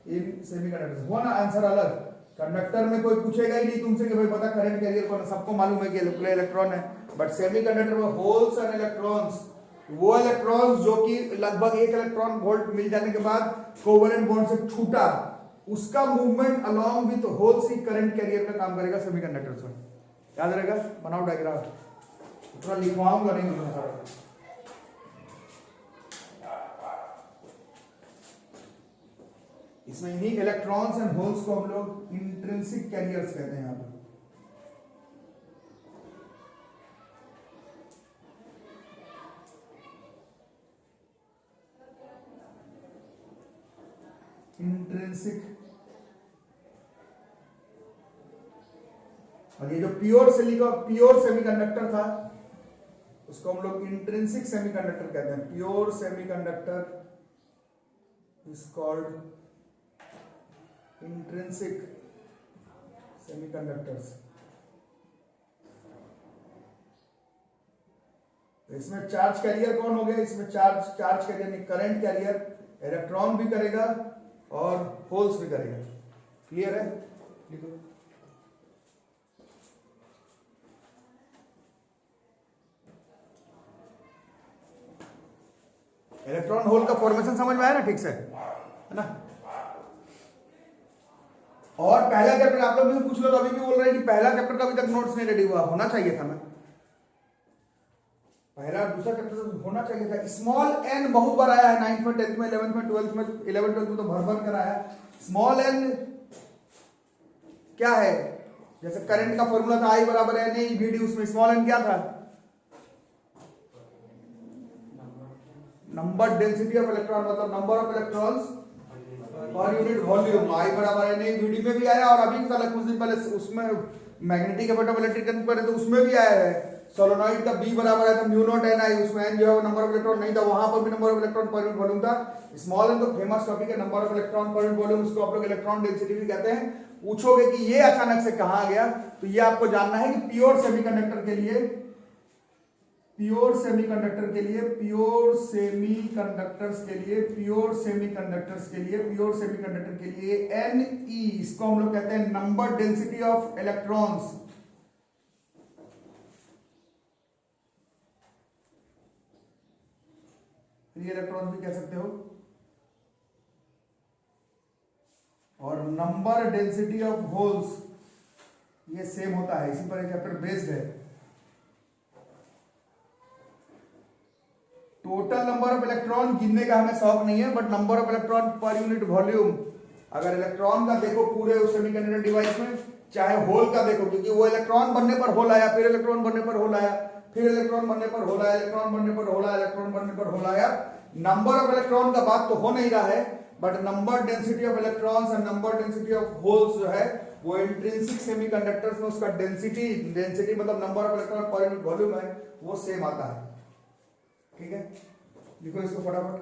in semiconductors. हुआ ना आंसर अलग। कंडक्टर में कोई पूछेगा ही नहीं तुमसे कि भाई पता करंट कैरियर कौन है, सबको मालूम है कि इलेक्ट्रॉन है। बट सेमीकंडक्टर में होल्स एंड इलेक्ट्रॉन्स, वो इलेक्ट्रॉन्स जो कि लगभग 1 इलेक्ट्रॉन वोल्ट मिल जाने के बाद कोवेलेंट बॉन्ड से छूटा, उसका मूवमेंट अलोंग विथ होल्स ही करंट कैरियर का काम करेगा सेमीकंडक्टर्स में। याद रहेगा, बनाओ डायग्राम, थोड़ा लिखवाऊंगा नहीं लिखना सारा। इसमें इन्हीं इलेक्ट्रॉन्स एंड होल्स को हम लोग इंट्रिंसिक कैरियर्स कहते हैं। यहां पर इंट्रिंसिक, और ये जो प्योर सेमीकंडक्टर था उसको हम लोग इंट्रिंसिक सेमीकंडक्टर कहते हैं। Pure semiconductor is called intrinsic semiconductors. इसमें चार्ज कैरियर कौन हो गया, इसमें चार्ज कैरियर नहीं, करंट कैरियर इलेक्ट्रॉन भी करेगा और होल्स भी करेगा। क्लियर है, लिखो। इलेक्ट्रॉन होल का फॉर्मेशन समझ में आया ना ठीक से, है ना। और पहला चैप्टर आप लोग मुझे पूछ लो तो अभी भी बोल रहे हैं कि पहला चैप्टर का अभी तक नोट्स नहीं रेडी हुआ, होना चाहिए था ना। पहला दूसरा चैप्टर होना चाहिए था। स्मॉल एन बहुत बार आया है, 9th में, 10th में, 11th में, 12th में, 11th 12th में तो भर भर कर आया। स्मॉल एन क्या है, जैसे करंट का फॉर्मूला था I बराबर NA VD, उसमें स्मॉल एन क्या था, नंबर डेंसिटी ऑफ इलेक्ट्रॉन, मतलब number of electrons per unit volume. I बराबर NA VD में भी आया, और अभी कुछ दिन पहले उसमें मैग्नेटिक इलेक्ट्रिक करंट पर तो उसमें भी आया है। सोलेनॉइड का B बराबर है तो म्यू नॉट Ni, उसमें N जो है नंबर ऑफ इलेक्ट्रॉन नहीं था, वहां पर भी number of electron per unit volume था। स्मॉल एन तो फेमस टॉपिक है, number of electron per unit volume, उसको आप लोग इलेक्ट्रॉन डेंसिटी भी कहते हैं। पूछोगे कि ये अचानक से कहां आ गया, तो ये आपको जानना है कि प्योर सेमीकंडक्टर के लिए, प्योर सेमीकंडक्टर्स के लिए, प्योर सेमीकंडक्टर के लिए Ne, इसको हम लोग कहते हैं number density of electrons. Free electron भी कह सकते हो, और नंबर डेंसिटी ऑफ होल्स ये सेम होता है, इसी पर एक चैप्टर बेस्ड है। टोटल नंबर ऑफ इलेक्ट्रॉन गिनने का हमें शौक नहीं है, but number of electron per unit volume, अगर इलेक्ट्रॉन का देखो पूरे उस सेमीकंडक्टर डिवाइस में, चाहे होल का देखो, क्योंकि वो इलेक्ट्रॉन बनने पर होल आया, फिर इलेक्ट्रॉन बनने पर होल आया, फिर इलेक्ट्रॉन बनने पर होल आया, इलेक्ट्रॉन बनने पर होल आया, इलेक्ट्रॉन बनने पर होल आया। नंबर ऑफ इलेक्ट्रॉन का बात तो हो नहीं रहा है, but number density of electrons and number density of holes जो है वो इंट्रिंसिक सेमीकंडक्टर्स में उसका डेंसिटी मतलब number of electron per unit volume है, वो सेम आता है। ठीक है, लिखो इसको फटाफट।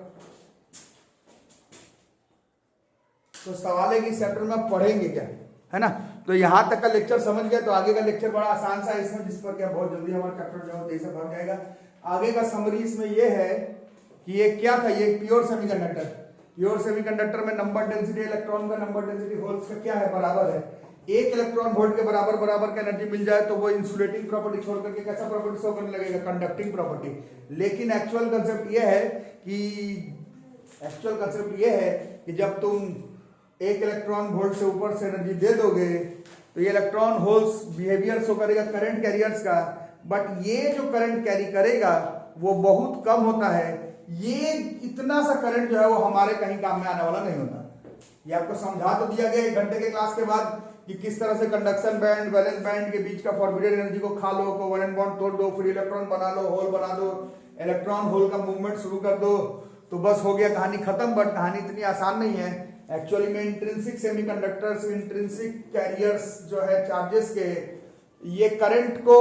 तो सवाल है कि इस चैप्टर में पढ़ेंगे क्या, है ना। तो यहां तक का लेक्चर समझ गए तो आगे का लेक्चर बड़ा आसान सा है इसमें, जिस पर क्या बहुत जल्दी हमारा चैप्टर जो है भर जाएगा। आगे का समरी इसमें यह है कि ये क्या था, ये प्योर सेमीकंडक्टर, प्योर सेमीकंडक्टर में नंबर डेंसिटी इलेक्ट्रॉन का नंबर डेंसिटी होल्स का क्या है, बराबर है। 1 इलेक्ट्रॉन वोल्ट के बराबर का एनर्जी मिल जाए तो वो इंसुलेटिंग प्रॉपर्टी छोड़ करके कैसा प्रॉपर्टी शो करने लगेगा, कंडक्टिंग प्रॉपर्टी। लेकिन एक्चुअल कंसेप्ट ये है कि जब तुम 1 इलेक्ट्रॉन वोल्ट से ऊपर से एनर्जी दे दोगे तो ये इलेक्ट्रॉन होल्स बिहेवियर शो करेगा करंट कैरियर्स का, बट ये जो करंट कैरी करेगा वो बहुत कम होता है। ये इतना सा करंट जो है वो हमारे कहीं काम में आने वाला नहीं होता। ये आपको समझा तो दिया गया 1 घंटे के क्लास के बाद कि किस तरह से कंडक्शन बैंड वैलेंस बैंड के बीच का फॉरबिडेड एनर्जी को खा लो, कोवेलेंट बॉन्ड तोड़ दो, फिर इलेक्ट्रॉन बना लो, होल बना दो, इलेक्ट्रॉन होल का मूवमेंट शुरू कर दो, तो बस हो गया, कहानी खत्म। बट कहानी इतनी आसान नहीं है एक्चुअली में। इंट्रिंसिक सेमीकंडक्टर्स, इंट्रिंसिक कैरियर्स जो है चार्जेस के, ये करंट को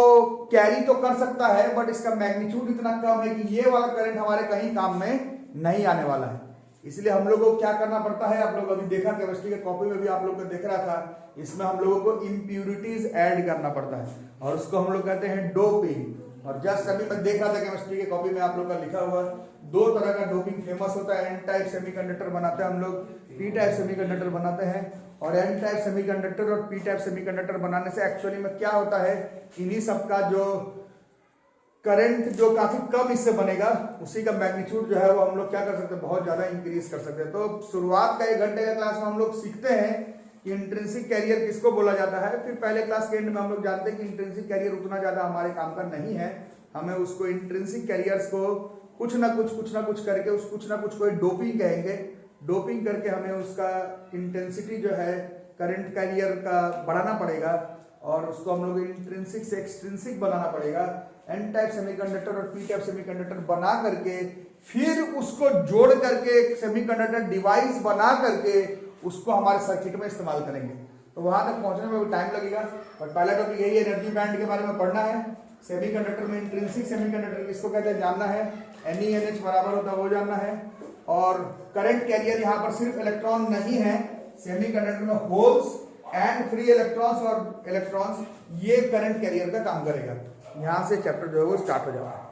कैरी तो कर सकता है बट इसका मैग्नीट्यूड इतना कम है कि ये वाला करंट हमारे कहीं काम में नहीं आने वाला है। इसलिए हम लोगों को क्या करना पड़ता है, आप लोग अभी देखा केमिस्ट्री के कॉपी में भी आप लोग को दिख रहा था, इसमें हम लोगों को इम्प्यूरिटीज ऐड करना पड़ता है और उसको हम लोग कहते हैं डोपिंग। और जस्ट अभी मैं देख रहा था केमिस्ट्री के कॉपी में आप लोग का लिखा हुआ, दो तरह का डोपिंग फेमस होता है। एन टाइप सेमीकंडक्टर बनाते हैं हम लोग, पी टाइप सेमीकंडक्टर बनाते हैं। और एन टाइप सेमीकंडक्टर और पी टाइप सेमीकंडक्टर बनाने से एक्चुअली में क्या होता है, इन्हीं सबका जो करंट जो काफी कम इससे बनेगा, उसी का मैग्नीट्यूड जो है वो हम लोग क्या कर सकते हैं, बहुत ज्यादा इंक्रीज कर सकते हैं। तो शुरुआत का 1 घंटे का क्लास में हम लोग सीखते हैं कि इंट्रिंसिक कैरियर किसको बोला जाता है। फिर पहले क्लास के एंड में हम लोग जानते हैं कि इंट्रिंसिक कैरियर उतना ज्यादा हमारे काम का नहीं है, हमें उसको इंट्रिंसिक कैरियर्स को कुछ ना कुछ करके उस कुछ ना कुछ को डोपिंग कहेंगे। डोपिंग करके हमें उसका इंटेंसिटी जो है करंट कैरियर का बढ़ाना पड़ेगा और उसको हम लोग इंट्रिंसिक से एक्सट्रिंसिक बनाना पड़ेगा। एन टाइप सेमीकंडक्टर और पी टाइप सेमीकंडक्टर बना करके फिर उसको जोड़ करके एक सेमीकंडक्टर डिवाइस बना करके उसको हमारे सर्किट में इस्तेमाल करेंगे। तो वहां तक पहुंचने में टाइम लगेगा, और पहला टॉपिक यही एनर्जी बैंड के बारे में पढ़ना है। सेमीकंडक्टर में इंट्रिंसिक सेमीकंडक्टर किसको कहते हैं जानना है, NeNH बराबर होता है वो जानना है। और करंट कैरियर यहाँ पर सिर्फ इलेक्ट्रॉन नहीं है, सेमीकंडक्टर में होल्स एंड फ्री इलेक्ट्रॉन्स और इलेक्ट्रॉन्स, ये करंट कैरियर का काम करेगा। यहाँ से चैप्टर जो है वो स्टार्ट हो जाएगा।